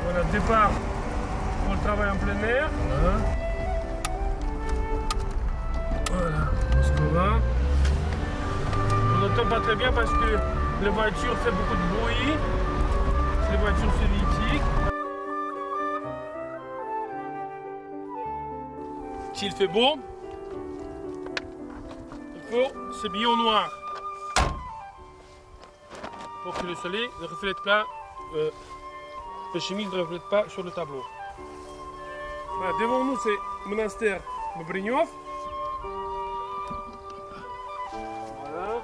Voilà, départ pour le travail en plein air. Voilà. Voilà, on se va. On n'entend pas très bien parce que la voiture fait beaucoup de bruit. C'est les voitures soviétiques. S'il fait beau, il faut s'habiller en noir pour que le soleil ne reflète pas, la chemise ne reflète pas sur le tableau. Voilà, devant nous, c'est le monastère Bobrignov. Voilà.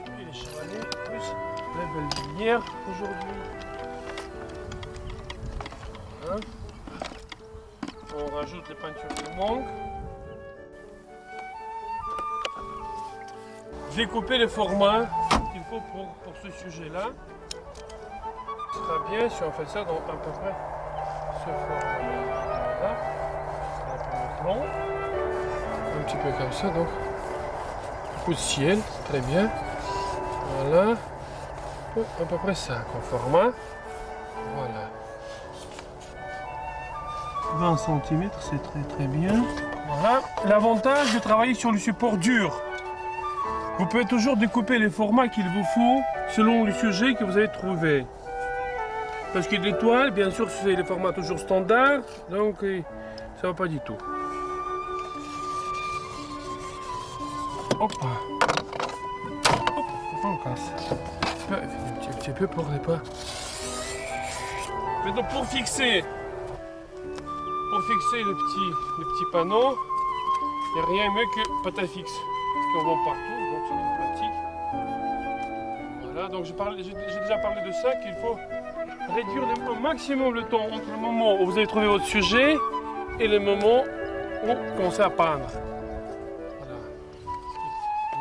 Et les chevaliers, plus la belle lumière aujourd'hui. Voilà. On rajoute les peintures qui manquent. Découper le format qu'il faut pour ce sujet-là. Ce sera bien si on fait ça dans à peu près ce format-là. Un peu long. Un petit peu comme ça, donc. Coup de ciel, très bien. Voilà. À peu près ça comme format. Voilà. 20 cm, c'est très bien. Voilà. L'avantage de travailler sur le support dur. Vous pouvez toujours découper les formats qu'il vous faut selon le sujet que vous avez trouvé. Parce que l'étoile, bien sûr, c'est le format toujours standard, donc ça ne va pas du tout. Hop. Hop, on casse. Un petit peu pour ne pas. Maintenant, pour fixer le petit panneau, il n'y a rien mieux que pâte à fixe. Parce qu'on vend partout, donc c'est pratique. Voilà, donc j'ai déjà parlé de ça, qu'il faut réduire au maximum le temps entre le moment où vous avez trouvé votre sujet et le moment où vous commencez à peindre. Voilà,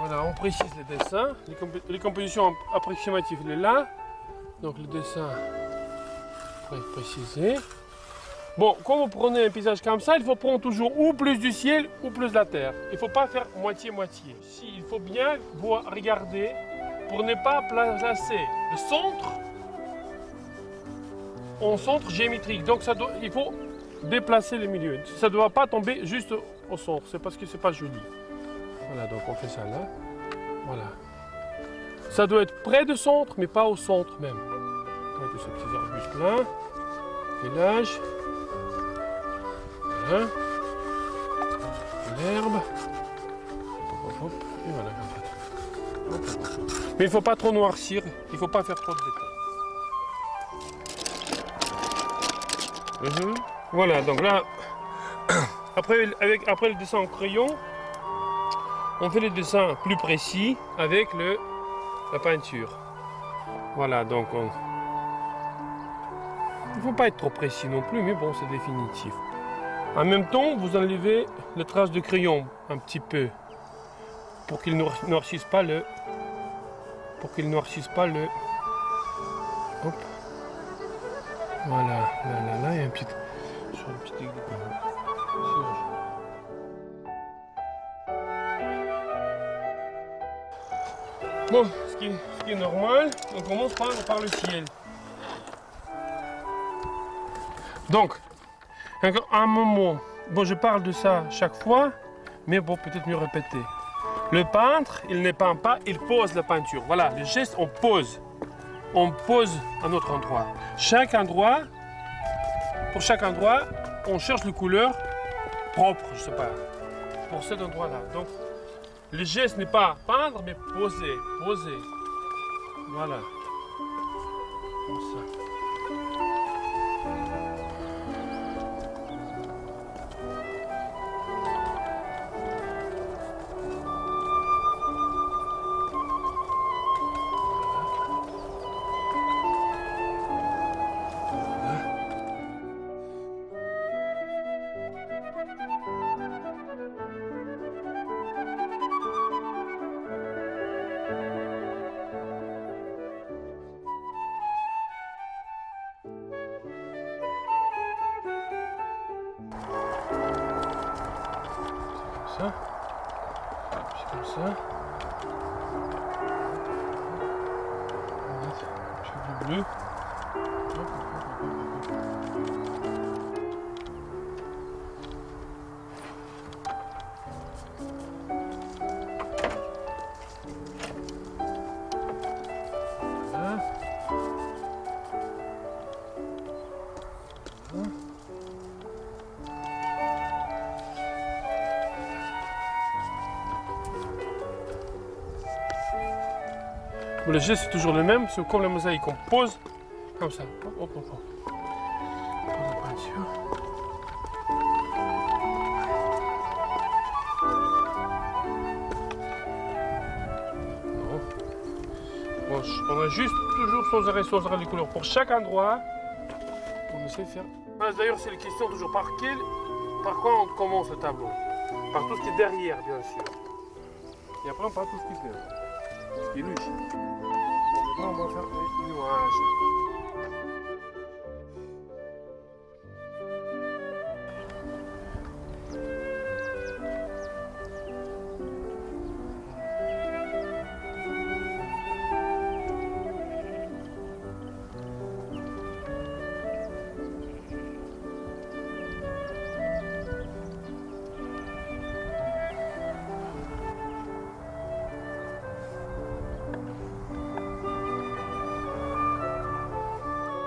voilà, on précise les dessins, les compositions approximatives, il est là. Donc le dessin, pour être précisé. Bon, quand vous prenez un paysage comme ça, il faut prendre toujours ou plus du ciel ou plus de la terre. Il ne faut pas faire moitié-moitié. Il faut bien regarder pour ne pas placer le centre en centre géométrique. Donc il faut déplacer le milieu. Ça ne doit pas tomber juste au centre, c'est parce que c'est pas joli. Voilà, donc on fait ça là. Voilà. Ça doit être près du centre, mais pas au centre même. Donc ces petits arbustes là. Village. Voilà. L'herbe. Et voilà. Mais il ne faut pas trop noircir, il ne faut pas faire trop de détails. Voilà, donc là, après le dessin en crayon, on fait le dessin plus précis avec la peinture. Voilà, donc il ne faut pas être trop précis non plus, mais bon, c'est définitif. En même temps, vous enlevez les traces de crayon un petit peu pour qu'il ne noircisse pas le. Hop. Voilà, là, il y a un petit. Sur une petite aiguille. Bon, ce qui est normal, on commence par le ciel. Donc, à un moment, bon, je parle de ça chaque fois, mais bon, peut-être mieux répéter. Le peintre, il ne peint pas, il pose la peinture. Voilà, le geste, on pose. On pose à notre endroit. Pour chaque endroit, on cherche les couleurs propres, je sais pas, pour cet endroit-là. Donc, le geste n'est pas peindre, mais poser. Voilà. Comme ça. Ça. C'est comme ça. Un petit peu bleu. Bon, le geste c'est toujours le même, c'est comme la mosaïque, on pose comme ça. Hop, hop, hop, hop. On pose la peinture. Non. Bon, on a juste toujours sans arrêt les couleurs pour chaque endroit. On essaie de faire. D'ailleurs, c'est la question toujours par quoi on commence le tableau. Par tout ce qui est derrière, bien sûr. Et après, on part tout ce qui est derrière. Ce qui est logique. Maintenant, on va faire les nuages.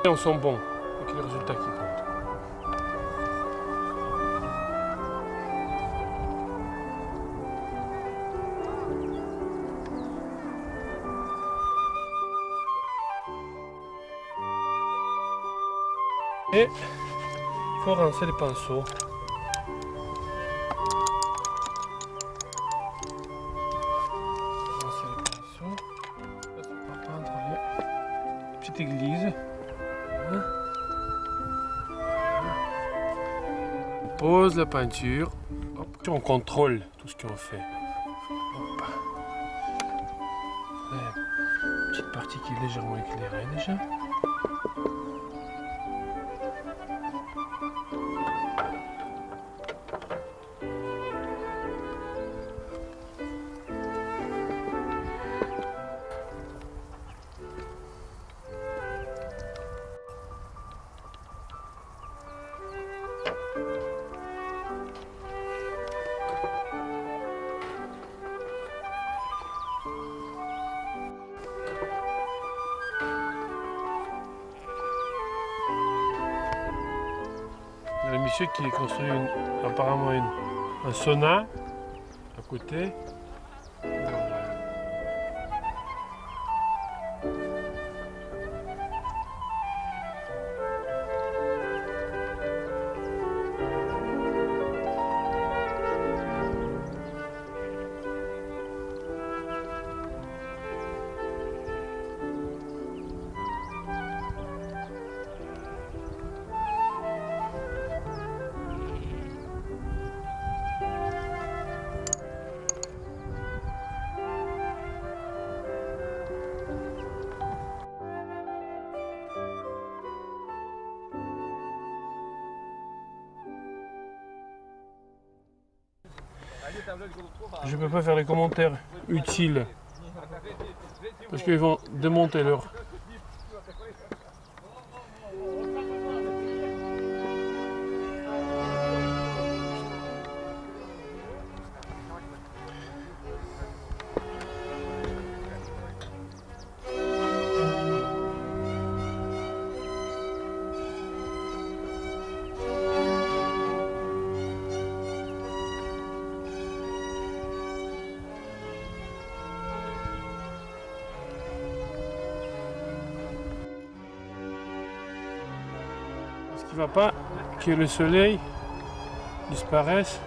Et on sent bon, avec les résultats qui comptent. Et il faut rincer les pinceaux. Rincer les pinceaux. Là, on va peindre les petites églises. On pose la peinture. Hop. On contrôle tout ce qu'on fait. Hop. Une petite partie qui est légèrement éclairée déjà. Il y a un monsieur qui a construit apparemment un sauna à côté. Je ne peux pas faire les commentaires utiles parce qu'ils vont démonter leur... Ce qui ne va pas, que le soleil disparaisse.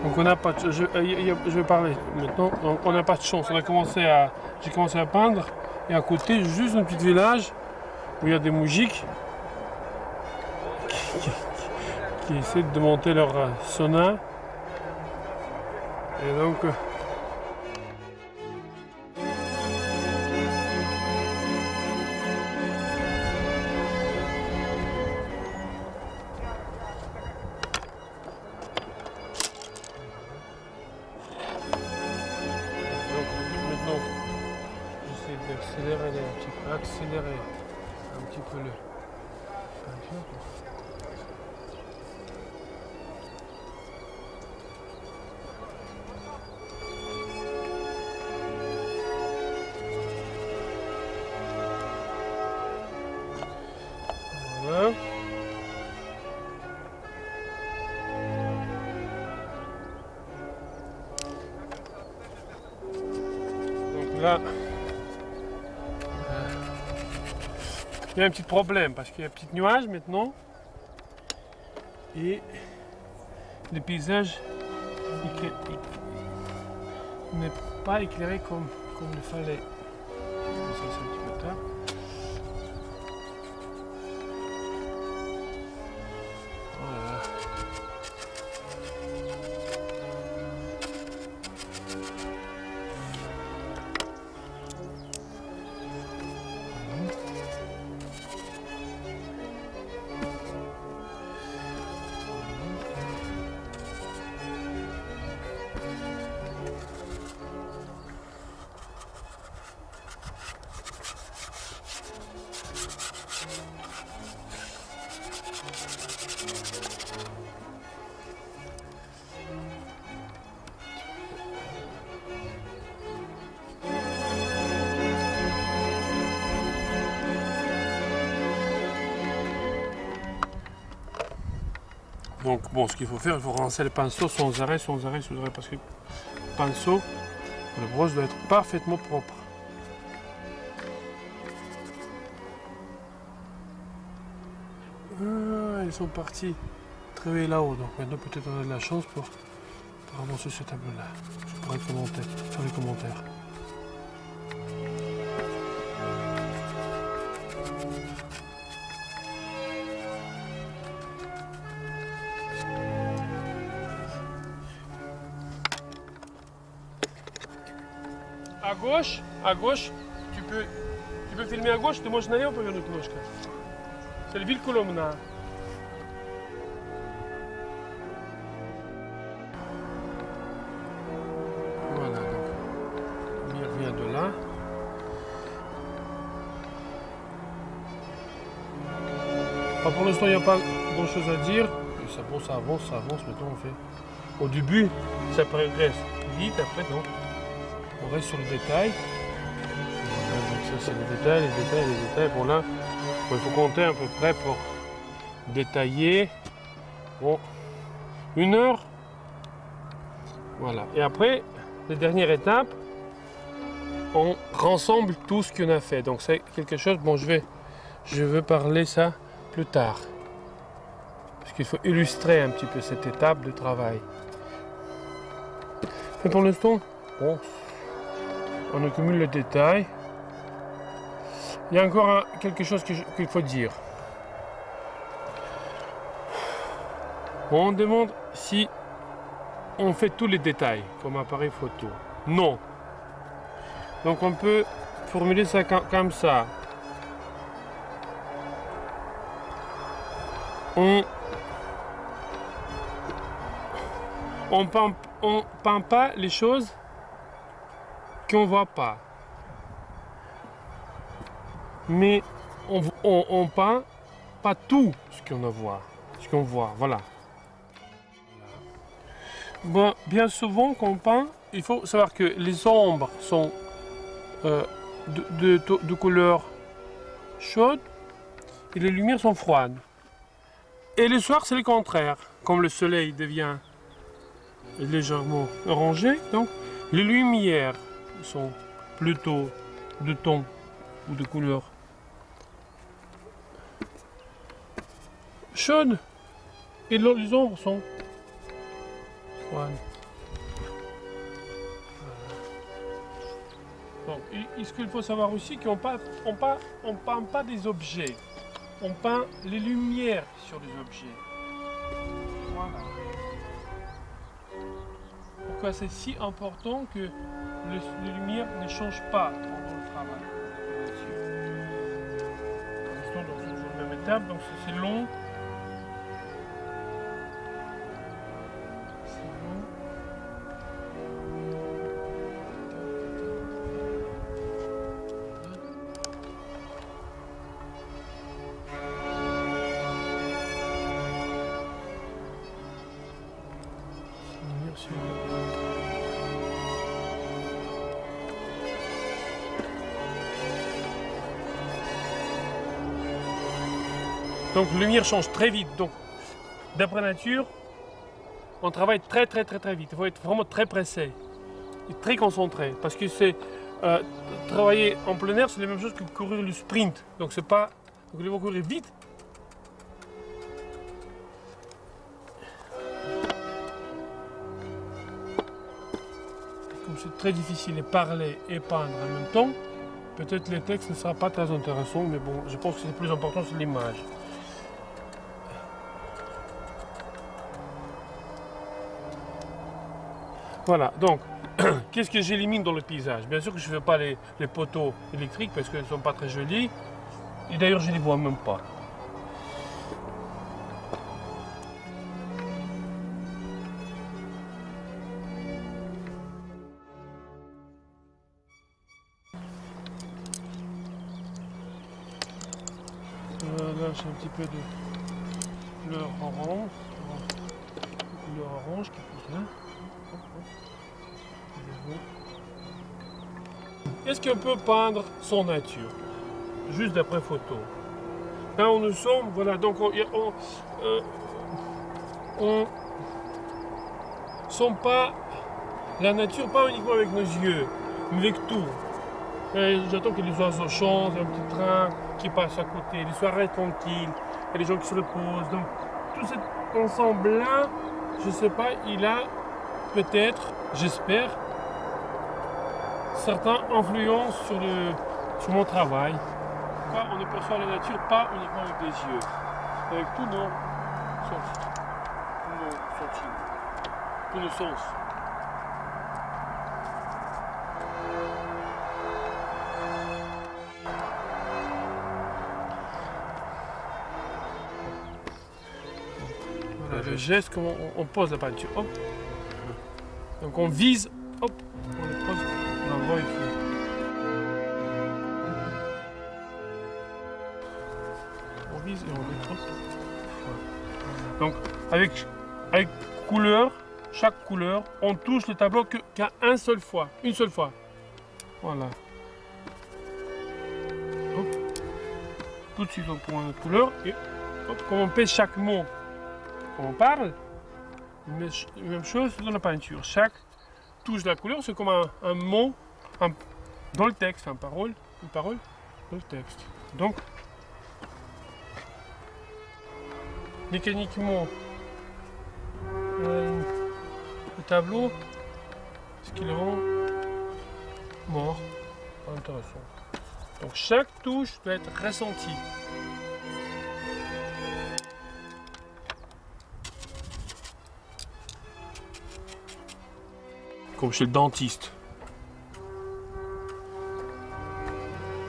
Donc on n'a pas de, je vais parler maintenant. Donc on n'a pas de chance. J'ai commencé à peindre et à côté juste un petit village où il y a des moujiks qui essaient de monter leur sauna. Et donc accélérer un petit peu, accélérer un petit peu le peinture. Voilà. Donc là, il y a un petit problème parce qu'il y a un petit nuage maintenant et le paysage n'est pas éclairé comme il fallait. Ça, c'est un petit peu tard. Voilà. Donc bon, ce qu'il faut faire, il faut rincer le pinceau sans arrêt, parce que le pinceau, le brosse doit être parfaitement propre. Ah, ils sont partis travailler là-haut, donc maintenant peut-être on a de la chance pour avancer ce tableau-là. Je pourrais commenter, faire les commentaires. À gauche, tu peux filmer à gauche, ты можешь налево повернуть немножко. C'est le ville Colomna. Voilà, donc la lumière vient de là. Enfin, pour l'instant, il n'y a pas grand chose à dire. Ça avance, maintenant on fait. Au début, ça progresse vite, après non. On reste sur le détail. Donc ça c'est les détails. Bon là, il faut compter à peu près pour détailler. Bon, 1 heure. Voilà. Et après, la dernière étape, on rassemble tout ce qu'on a fait. Donc c'est quelque chose, bon je veux parler ça plus tard. Parce qu'il faut illustrer un petit peu cette étape de travail. Mais pour l'instant, bon, on accumule le détail. Il y a encore quelque chose qu'il faut dire. On demande si on fait tous les détails comme appareil photo. Non. Donc on peut formuler ça comme ça. On peint pas les choses qu'on voit pas. Mais on peint pas tout ce qu'on voit, voilà. Bon, bien souvent quand on peint, il faut savoir que les ombres sont de couleur chaude et les lumières sont froides. Et le soir c'est le contraire, comme le soleil devient légèrement orangé, donc les lumières sont plutôt de ton ou de couleur chaude et les ombres sont froides. Donc, ce qu'il faut savoir aussi, qu'on peint pas des objets, on peint les lumières sur des objets. Voilà. Pourquoi c'est si important que les lumières ne changent pas pendant le travail. Pour l'instant, c'est toujours la même étape, donc c'est long. Donc la lumière change très vite. Donc d'après nature, on travaille très vite. Il faut être vraiment très pressé et très concentré. Parce que c'est travailler en plein air, c'est la même chose que courir le sprint. Donc c'est pas. Donc il faut courir vite. Comme c'est très difficile de parler et peindre en même temps, peut-être le texte ne sera pas très intéressant, mais bon, je pense que le plus important c'est l'image. Voilà, donc, qu'est-ce que j'élimine dans le paysage? Bien sûr que je ne fais pas les poteaux électriques parce qu'elles ne sont pas très jolies. Et d'ailleurs, je ne les vois même pas. Là, j'ai un petit peu de couleur orange. Couleur orange qui pousse là. Est-ce qu'on peut peindre son nature? Juste d'après photo. Là où nous sommes, voilà, donc on sent pas la nature, pas uniquement avec nos yeux, mais avec tout. J'attends que les oiseaux chantent, un petit train qui passe à côté, les soirées tranquilles, et les gens qui se reposent. Donc tout cet ensemble-là, je sais pas, il a peut-être, j'espère, certaines influences sur mon travail. On ne perçoit la nature pas uniquement avec les yeux, avec tous nos sentiments, tous nos sens. Voilà le geste, comment on pose la peinture. Hop. Donc on vise, hop, on le pose, on l'envoie il faut. On vise et on le hop. Voilà. Donc avec couleur, chaque couleur, on touche le tableau qu'à une seule fois. Voilà. Hop. Tout de suite on prend une couleur et hop, comme on pèse chaque mot, quand on parle, même chose dans la peinture. Chaque touche de la couleur, c'est comme un mot dans le texte, une parole dans le texte. Donc, mécaniquement, le tableau, ce qui le rend mort, pas intéressant. Donc chaque touche doit être ressentie. Comme chez le dentiste.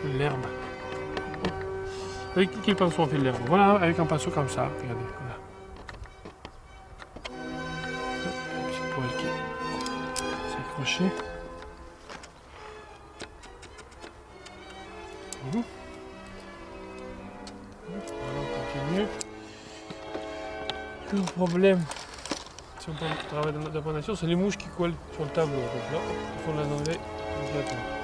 L'herbe. Avec quel pinceau on fait l'herbe? Voilà, avec un pinceau comme ça. Regardez, voilà. Un petit poil qui s'est accroché. Voilà, on continue. Le problème, si on peut travailler dans la nature, c'est les mouches qui collent sur le tableau. Donc là, il faut les enlever immédiatement.